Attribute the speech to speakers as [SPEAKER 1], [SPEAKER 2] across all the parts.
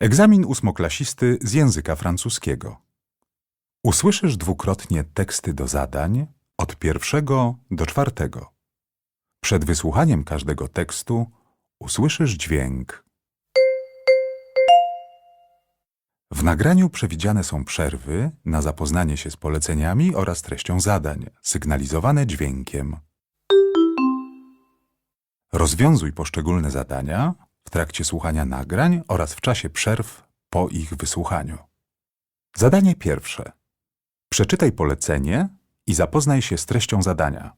[SPEAKER 1] Egzamin ósmoklasisty z języka francuskiego. Usłyszysz dwukrotnie teksty do zadań od 1 do 4. Przed wysłuchaniem każdego tekstu usłyszysz dźwięk. W nagraniu przewidziane są przerwy na zapoznanie się z poleceniami oraz treścią zadań, sygnalizowane dźwiękiem. Rozwiązuj poszczególne zadania w trakcie słuchania nagrań oraz w czasie przerw po ich wysłuchaniu. Zadanie pierwsze. Przeczytaj polecenie i zapoznaj się z treścią zadania.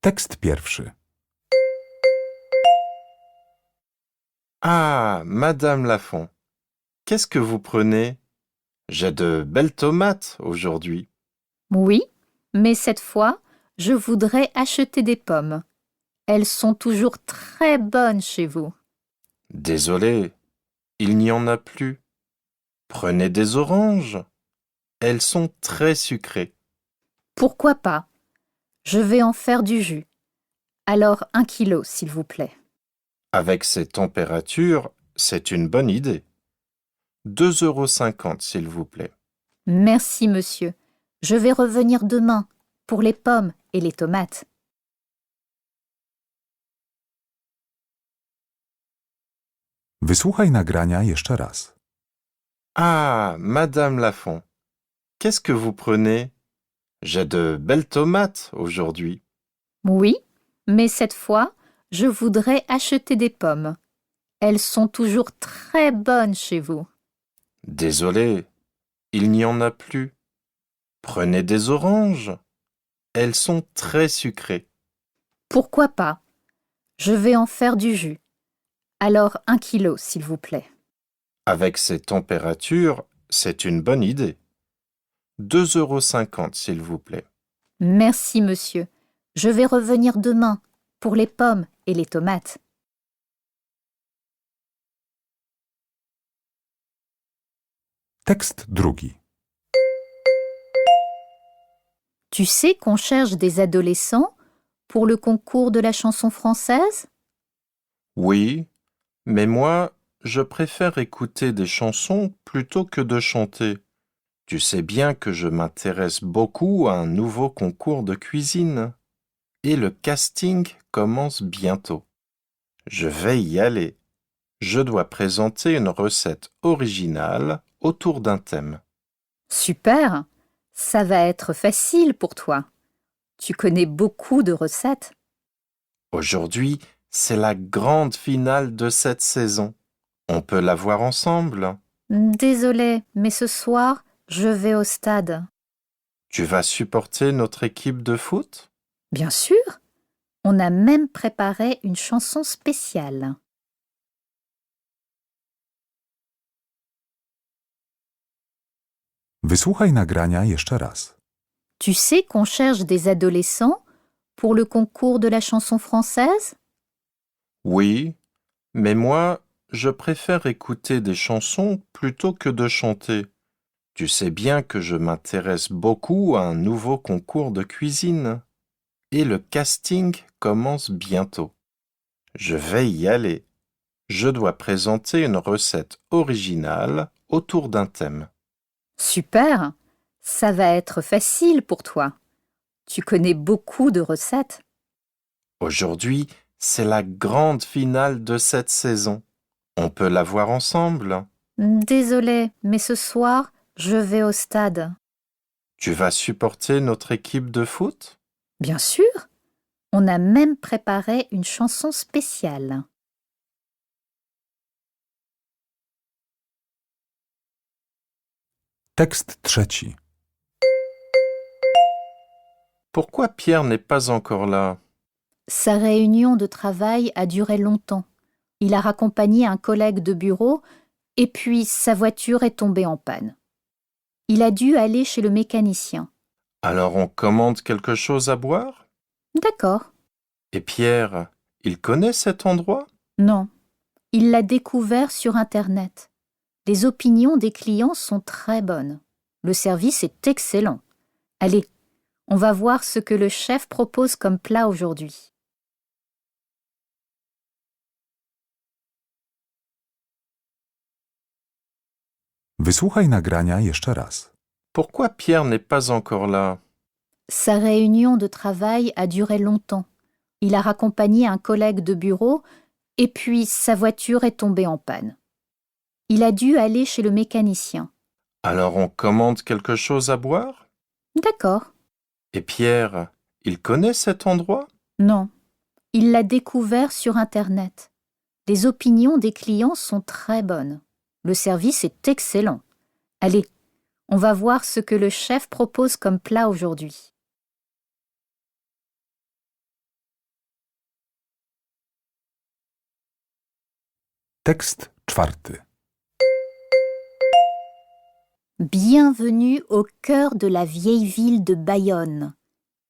[SPEAKER 1] Tekst pierwszy.
[SPEAKER 2] Ah, Madame Lafont, qu'est-ce que vous prenez? J'ai de belles tomates aujourd'hui.
[SPEAKER 3] Oui, mais cette fois, je voudrais acheter des pommes. Elles sont toujours très bonnes chez vous.
[SPEAKER 2] Désolé, il n'y en a plus. Prenez des oranges. Elles sont très sucrées.
[SPEAKER 3] Pourquoi pas? Je vais en faire du jus. Alors 1 kilo, s'il vous plaît.
[SPEAKER 2] Avec ces températures, c'est une bonne idée. 2,50 €, s'il vous plaît.
[SPEAKER 3] Merci, monsieur. Je vais revenir demain pour les pommes et les tomates.
[SPEAKER 1] Wysłuchaj nagrania jeszcze raz.
[SPEAKER 2] Ah, Madame Lafont, qu'est-ce que vous prenez? J'ai de belles tomates aujourd'hui.
[SPEAKER 3] Oui, mais cette fois, je voudrais acheter des pommes. Elles sont toujours très bonnes chez vous.
[SPEAKER 2] Désolé, il n'y en a plus. Prenez des oranges. Elles sont très sucrées.
[SPEAKER 3] Pourquoi pas? Je vais en faire du jus. Alors 1 kilo, s'il vous plaît.
[SPEAKER 2] Avec ces températures, c'est une bonne idée. 2,50 €, s'il vous plaît.
[SPEAKER 3] Merci, monsieur. Je vais revenir demain pour les pommes et les tomates.
[SPEAKER 1] Tekst drugi.
[SPEAKER 3] Tu sais qu'on cherche des adolescents pour le concours de la chanson française?
[SPEAKER 2] Oui, mais moi, je préfère écouter des chansons plutôt que de chanter. Tu sais bien que je m'intéresse beaucoup à un nouveau concours de cuisine. Et le casting commence bientôt. Je vais y aller. Je dois présenter une recette originale autour d'un thème.
[SPEAKER 3] Super! Ça va être facile pour toi. Tu connais beaucoup de recettes.
[SPEAKER 2] Aujourd'hui, c'est la grande finale de cette saison. On peut la voir ensemble.
[SPEAKER 3] Désolée, mais ce soir, je vais au stade.
[SPEAKER 2] Tu vas supporter notre équipe de foot?
[SPEAKER 3] Bien sûr! On a même préparé une chanson spéciale.
[SPEAKER 1] Wysłuchaj nagrania jeszcze raz.
[SPEAKER 3] Tu sais qu'on cherche des adolescents pour le concours de la chanson française?
[SPEAKER 2] Oui, mais moi, je préfère écouter des chansons plutôt que de chanter. Tu sais bien que je m'intéresse beaucoup à un nouveau concours de cuisine. Et le casting commence bientôt. Je vais y aller. Je dois présenter une recette originale autour d'un thème.
[SPEAKER 3] Super! Ça va être facile pour toi. Tu connais beaucoup de recettes.
[SPEAKER 2] Aujourd'hui, c'est la grande finale de cette saison. On peut la voir ensemble.
[SPEAKER 3] Désolée, mais ce soir, je vais au stade.
[SPEAKER 2] Tu vas supporter notre équipe de foot?
[SPEAKER 3] Bien sûr! On a même préparé une chanson spéciale.
[SPEAKER 1] Tekst trzeci.
[SPEAKER 2] Pourquoi Pierre n'est pas encore là?
[SPEAKER 3] Sa réunion de travail a duré longtemps. Il a raccompagné un collègue de bureau et puis sa voiture est tombée en panne. Il a dû aller chez le mécanicien.
[SPEAKER 2] Alors on commande quelque chose à boire?
[SPEAKER 3] D'accord.
[SPEAKER 2] Et Pierre, il connaît cet endroit?
[SPEAKER 3] Non. Il l'a découvert sur Internet. Les opinions des clients sont très bonnes. Le service est excellent. Allez, on va voir ce que le chef propose comme plat aujourd'hui.
[SPEAKER 1] Wysłuchaj nagrania jeszcze raz.
[SPEAKER 2] Pourquoi Pierre n'est pas encore là?
[SPEAKER 3] Sa réunion de travail a duré longtemps. Il a raccompagné un collègue de bureau et puis sa voiture est tombée en panne. Il a dû aller chez le mécanicien.
[SPEAKER 2] Alors on commande quelque chose à boire?
[SPEAKER 3] D'accord.
[SPEAKER 2] Et Pierre, il connaît cet endroit?
[SPEAKER 3] Non. Il l'a découvert sur Internet. Les opinions des clients sont très bonnes. Le service est excellent. Allez, on va voir ce que le chef propose comme plat aujourd'hui.
[SPEAKER 1] Tekst czwarty.
[SPEAKER 3] Bienvenue au cœur de la vieille ville de Bayonne.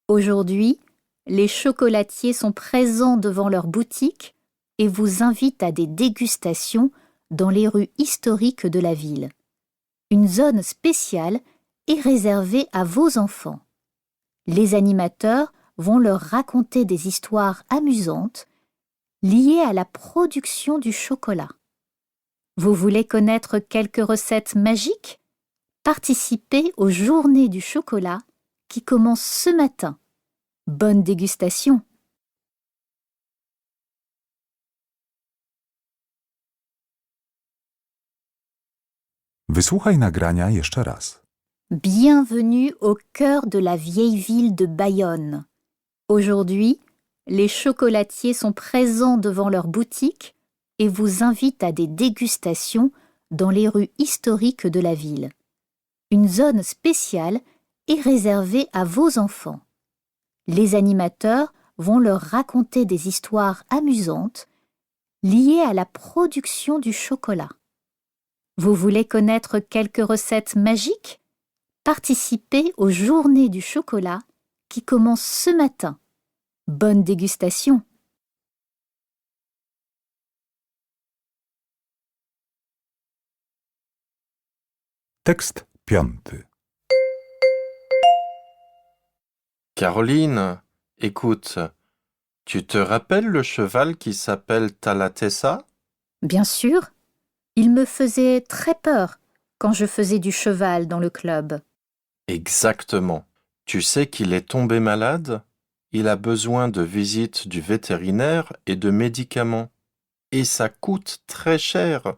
[SPEAKER 3] Aujourd'hui, les chocolatiers sont présents devant leur boutique et vous invitent à des dégustations dans les rues historiques de la ville. Une zone spéciale est réservée à vos enfants. Les animateurs vont leur raconter des histoires amusantes liées à la production du chocolat. Vous voulez connaître quelques recettes magiques ? Participez aux Journées du chocolat qui commencent ce matin. Bonne dégustation!
[SPEAKER 1] Wysłuchaj nagrania jeszcze raz.
[SPEAKER 3] Bienvenue au cœur de la vieille ville de Bayonne. Aujourd'hui, les chocolatiers sont présents devant leur boutique et vous invitent à des dégustations dans les rues historiques de la ville. Une zone spéciale est réservée à vos enfants. Les animateurs vont leur raconter des histoires amusantes liées à la production du chocolat. Vous voulez connaître quelques recettes magiques ? Participez aux Journées du chocolat qui commencent ce matin. Bonne dégustation!
[SPEAKER 1] Tekst piąty.
[SPEAKER 2] Caroline, écoute, tu te rappelles le cheval qui s'appelle Talatessa?
[SPEAKER 3] Bien sûr, il me faisait très peur quand je faisais du cheval dans le club.
[SPEAKER 2] Exactement. Tu sais qu'il est tombé malade? Il a besoin de visite du vétérinaire et de médicaments. Et ça coûte très cher.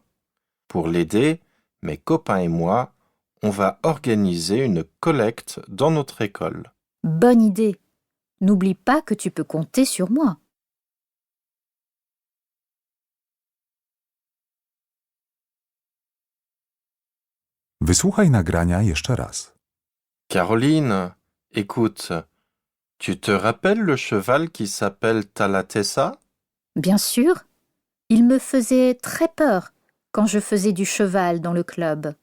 [SPEAKER 2] Pour l'aider, mes copains et moi, on va organiser une collecte dans notre école.
[SPEAKER 3] Bonne idée. N'oublie pas que tu peux compter sur moi.
[SPEAKER 1] Wysłuchaj nagrania jeszcze raz.
[SPEAKER 2] Caroline, écoute, tu te rappelles le cheval qui s'appelle Talatessa?
[SPEAKER 3] Bien sûr, il me faisait très peur quand je faisais du cheval dans le club.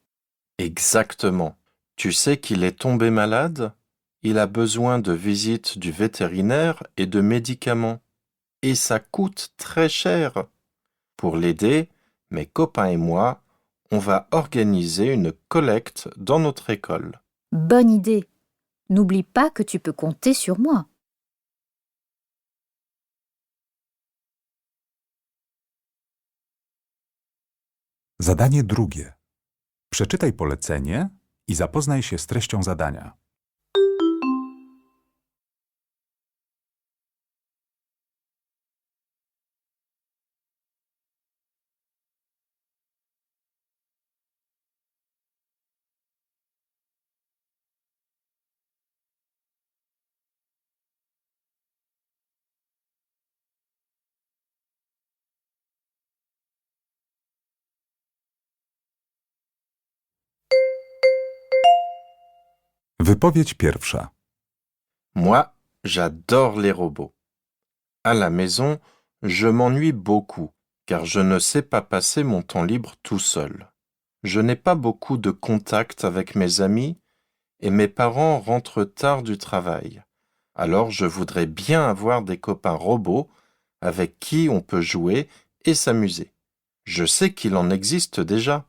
[SPEAKER 2] Exactement. Tu sais qu'il est tombé malade? Il a besoin de visite du vétérinaire et de médicaments. Et ça coûte très cher. Pour l'aider, mes copains et moi, on va organiser une collecte dans notre école.
[SPEAKER 3] Bonne idée. N'oublie pas que tu peux compter sur moi.
[SPEAKER 1] Zadanie drugie. Przeczytaj polecenie i zapoznaj się z treścią zadania. Wypowiedź pierwsza.
[SPEAKER 2] Moi, j'adore les robots. À la maison, je m'ennuie beaucoup, car je ne sais pas passer mon temps libre tout seul. Je n'ai pas beaucoup de contact avec mes amis et mes parents rentrent tard du travail. Alors je voudrais bien avoir des copains robots avec qui on peut jouer et s'amuser. Je sais qu'il en existe déjà.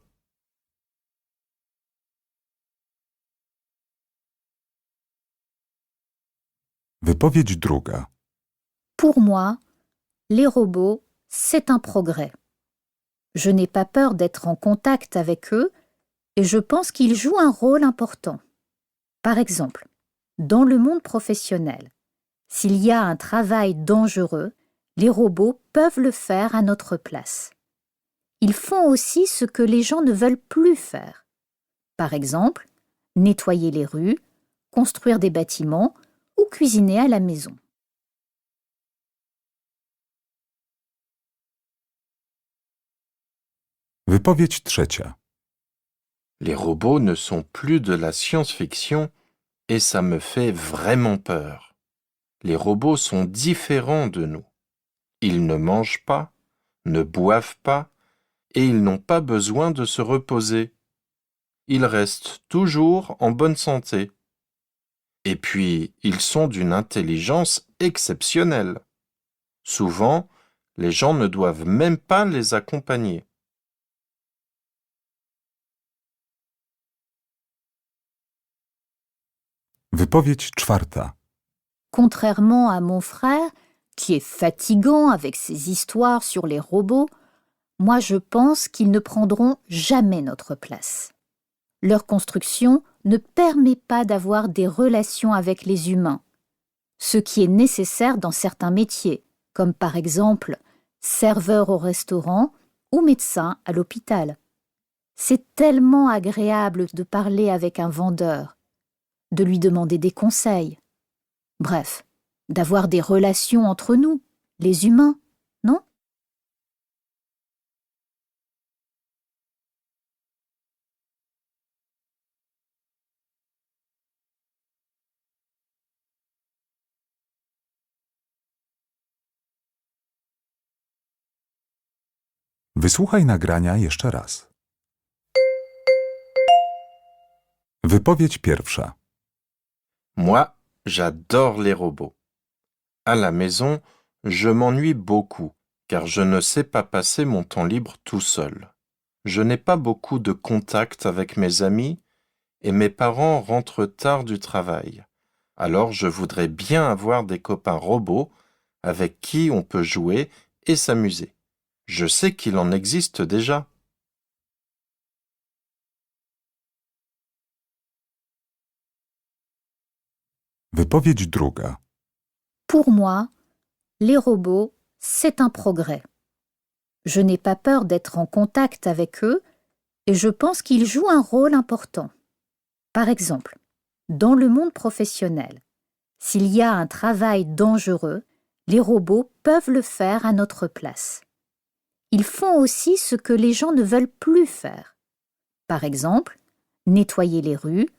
[SPEAKER 1] Wypowiedź druga.
[SPEAKER 3] Pour moi, les robots, c'est un progrès. Je n'ai pas peur d'être en contact avec eux et je pense qu'ils jouent un rôle important. Par exemple, dans le monde professionnel, s'il y a un travail dangereux, les robots peuvent le faire à notre place. Ils font aussi ce que les gens ne veulent plus faire. Par exemple, nettoyer les rues, construire des bâtiments ou cuisiner à la maison.
[SPEAKER 1] Wypowiedź trzecia.
[SPEAKER 2] Les robots ne sont plus de la science-fiction et ça me fait vraiment peur. Les robots sont différents de nous. Ils ne mangent pas, ne boivent pas et ils n'ont pas besoin de se reposer. Ils restent toujours en bonne santé. Et puis, ils sont d'une intelligence exceptionnelle. Souvent, les gens ne doivent même pas les accompagner.
[SPEAKER 1] Wypowiedź czwarta.
[SPEAKER 3] Contrairement à mon frère, qui est fatigant avec ses histoires sur les robots, moi je pense qu'ils ne prendront jamais notre place. Leur construction ne permet pas d'avoir des relations avec les humains, ce qui est nécessaire dans certains métiers, comme par exemple serveur au restaurant ou médecin à l'hôpital. C'est tellement agréable de parler avec un vendeur, de lui demander des conseils. Bref, d'avoir des relations entre nous, les humains, non?
[SPEAKER 1] Wysłuchaj nagrania jeszcze raz. Wypowiedź pierwsza.
[SPEAKER 2] Moi, j'adore les robots. À la maison, je m'ennuie beaucoup car je ne sais pas passer mon temps libre tout seul. Je n'ai pas beaucoup de contact avec mes amis et mes parents rentrent tard du travail. Alors je voudrais bien avoir des copains robots avec qui on peut jouer et s'amuser. Je sais qu'il en existe déjà.
[SPEAKER 1] Wypowiedź druga.
[SPEAKER 3] Pour moi, les robots, c'est un progrès. Je n'ai pas peur d'être en contact avec eux et je pense qu'ils jouent un rôle important. Par exemple, dans le monde professionnel, s'il y a un travail dangereux, les robots peuvent le faire à notre place. Ils font aussi ce que les gens ne veulent plus faire. Par exemple, nettoyer les rues,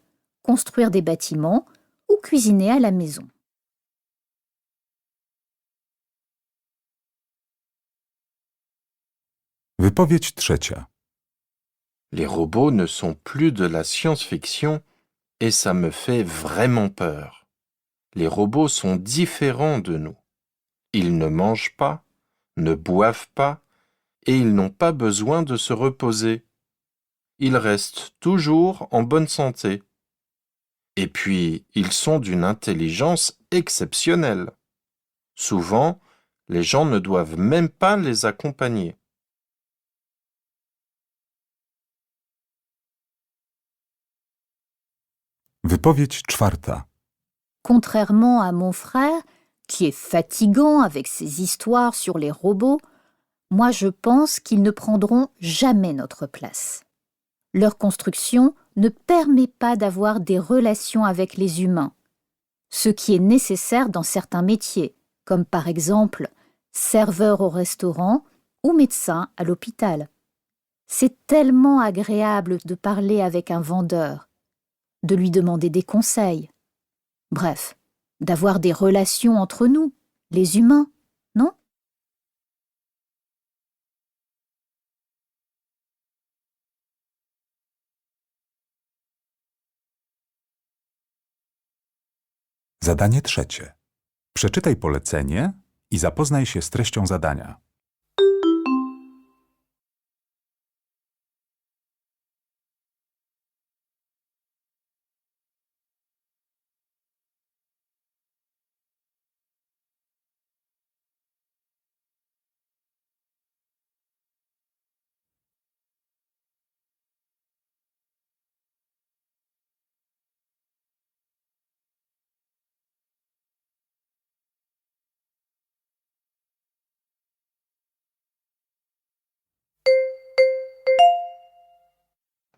[SPEAKER 3] construire des bâtiments ou cuisiner à la maison.
[SPEAKER 1] Wypowiedź trzecia.
[SPEAKER 2] Les robots ne sont plus de la science-fiction et ça me fait vraiment peur. Les robots sont différents de nous. Ils ne mangent pas, ne boivent pas et ils n'ont pas besoin de se reposer. Ils restent toujours en bonne santé. Et puis, ils sont d'une intelligence exceptionnelle. Souvent, les gens ne doivent même pas les accompagner.
[SPEAKER 1] Wypowiedź czwarta.
[SPEAKER 3] Contrairement à mon frère, qui est fatigant avec ses histoires sur les robots, moi je pense qu'ils ne prendront jamais notre place. Leur construction ne permet pas d'avoir des relations avec les humains, ce qui est nécessaire dans certains métiers, comme par exemple serveur au restaurant ou médecin à l'hôpital. C'est tellement agréable de parler avec un vendeur, de lui demander des conseils. Bref, d'avoir des relations entre nous, les humains, non?
[SPEAKER 1] Zadanie trzecie. Przeczytaj polecenie i zapoznaj się z treścią zadania.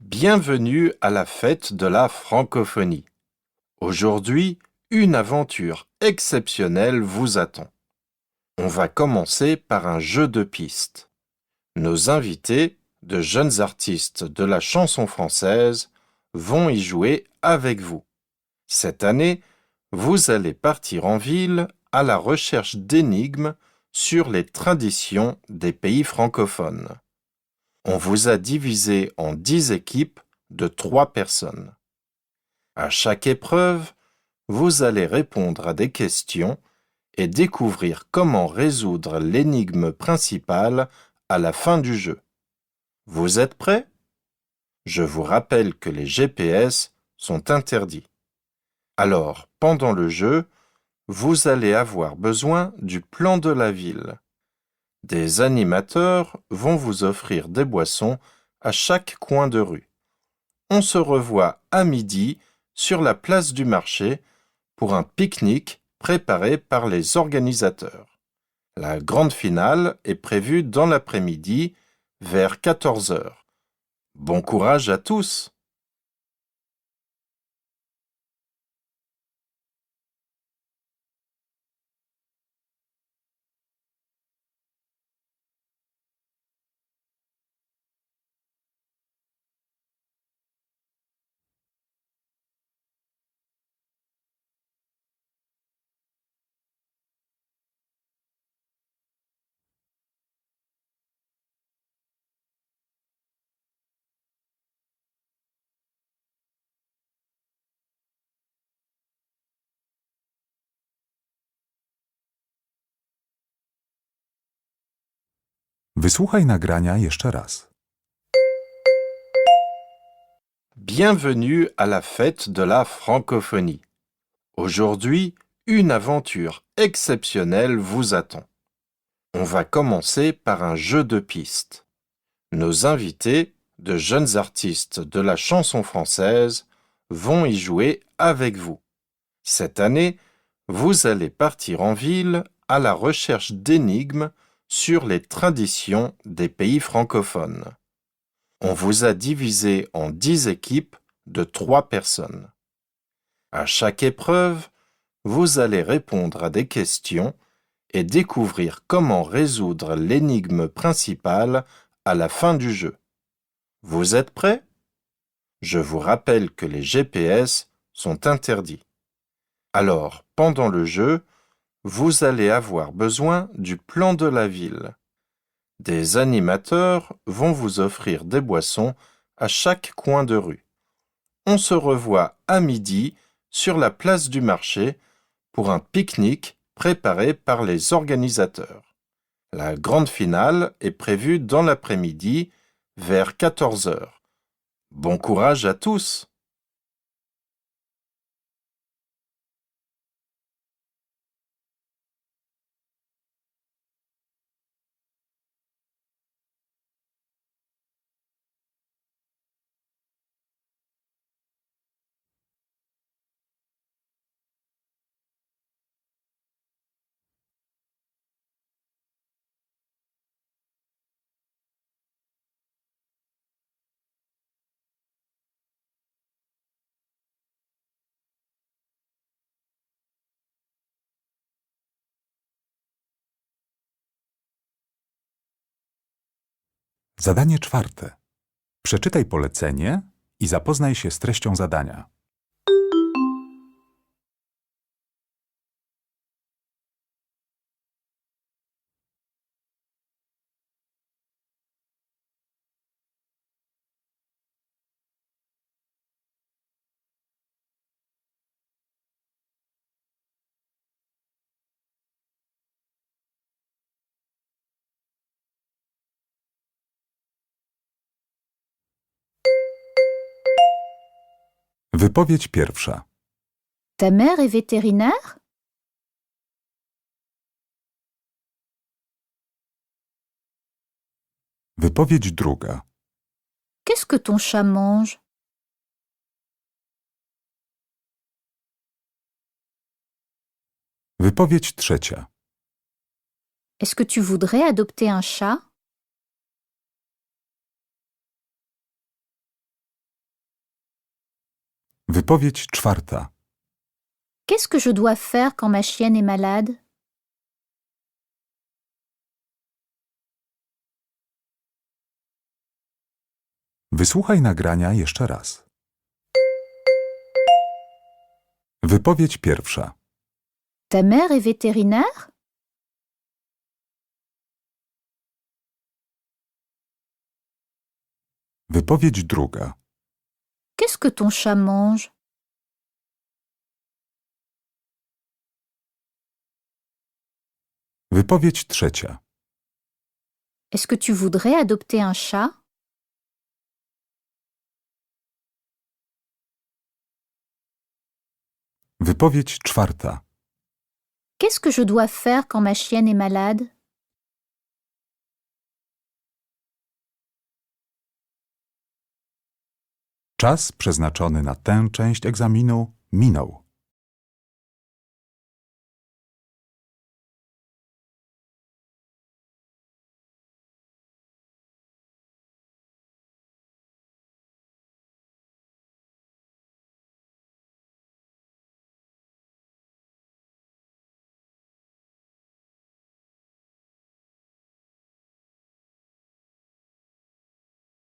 [SPEAKER 2] Bienvenue à la fête de la francophonie. Aujourd'hui, une aventure exceptionnelle vous attend. On va commencer par un jeu de pistes. Nos invités, de jeunes artistes de la chanson française, vont y jouer avec vous. Cette année, vous allez partir en ville à la recherche d'énigmes sur les traditions des pays francophones. On vous a divisé en 10 équipes de 3 personnes. À chaque épreuve, vous allez répondre à des questions et découvrir comment résoudre l'énigme principale à la fin du jeu. Vous êtes prêts? Je vous rappelle que les GPS sont interdits. Alors, pendant le jeu, vous allez avoir besoin du plan de la ville. Des animateurs vont vous offrir des boissons à chaque coin de rue. On se revoit à midi sur la place du marché pour un pique-nique préparé par les organisateurs. La grande finale est prévue dans l'après-midi vers 14 heures. Bon courage à tous!
[SPEAKER 1] Wysłuchaj nagrania jeszcze raz.
[SPEAKER 2] Bienvenue à la fête de la francophonie. Aujourd'hui, une aventure exceptionnelle vous attend. On va commencer par un jeu de pistes. Nos invités, de jeunes artistes de la chanson française, vont y jouer avec vous. Cette année, vous allez partir en ville à la recherche d'énigmes sur les traditions des pays francophones. On vous a divisé en 10 équipes de 3 personnes. À chaque épreuve, vous allez répondre à des questions et découvrir comment résoudre l'énigme principale à la fin du jeu. Vous êtes prêts? Je vous rappelle que les GPS sont interdits. Alors, pendant le jeu, vous allez avoir besoin du plan de la ville. Des animateurs vont vous offrir des boissons à chaque coin de rue. On se revoit à midi sur la place du marché pour un pique-nique préparé par les organisateurs. La grande finale est prévue dans l'après-midi vers 14 heures. Bon courage à tous!
[SPEAKER 1] Zadanie czwarte. Przeczytaj polecenie i zapoznaj się z treścią zadania. Wypowiedź pierwsza.
[SPEAKER 3] Ta mère est vétérinaire?
[SPEAKER 1] Wypowiedź druga.
[SPEAKER 3] Qu'est-ce que ton chat mange?
[SPEAKER 1] Wypowiedź trzecia.
[SPEAKER 3] Est-ce que tu voudrais adopter un chat?
[SPEAKER 1] Wypowiedź czwarta.
[SPEAKER 3] Qu'est-ce que je dois faire quand ma chienne est malade?
[SPEAKER 1] Wysłuchaj nagrania jeszcze raz. Wypowiedź pierwsza.
[SPEAKER 3] Ta mère est vétérinaire?
[SPEAKER 1] Wypowiedź druga.
[SPEAKER 3] Qu'est-ce que ton chat mange?
[SPEAKER 1] Wypowiedź trzecia.
[SPEAKER 3] Est-ce que tu voudrais adopter un chat?
[SPEAKER 1] Wypowiedź czwarta.
[SPEAKER 3] Qu'est-ce que je dois faire quand ma chienne est malade?
[SPEAKER 1] Czas przeznaczony na tę część egzaminu minął.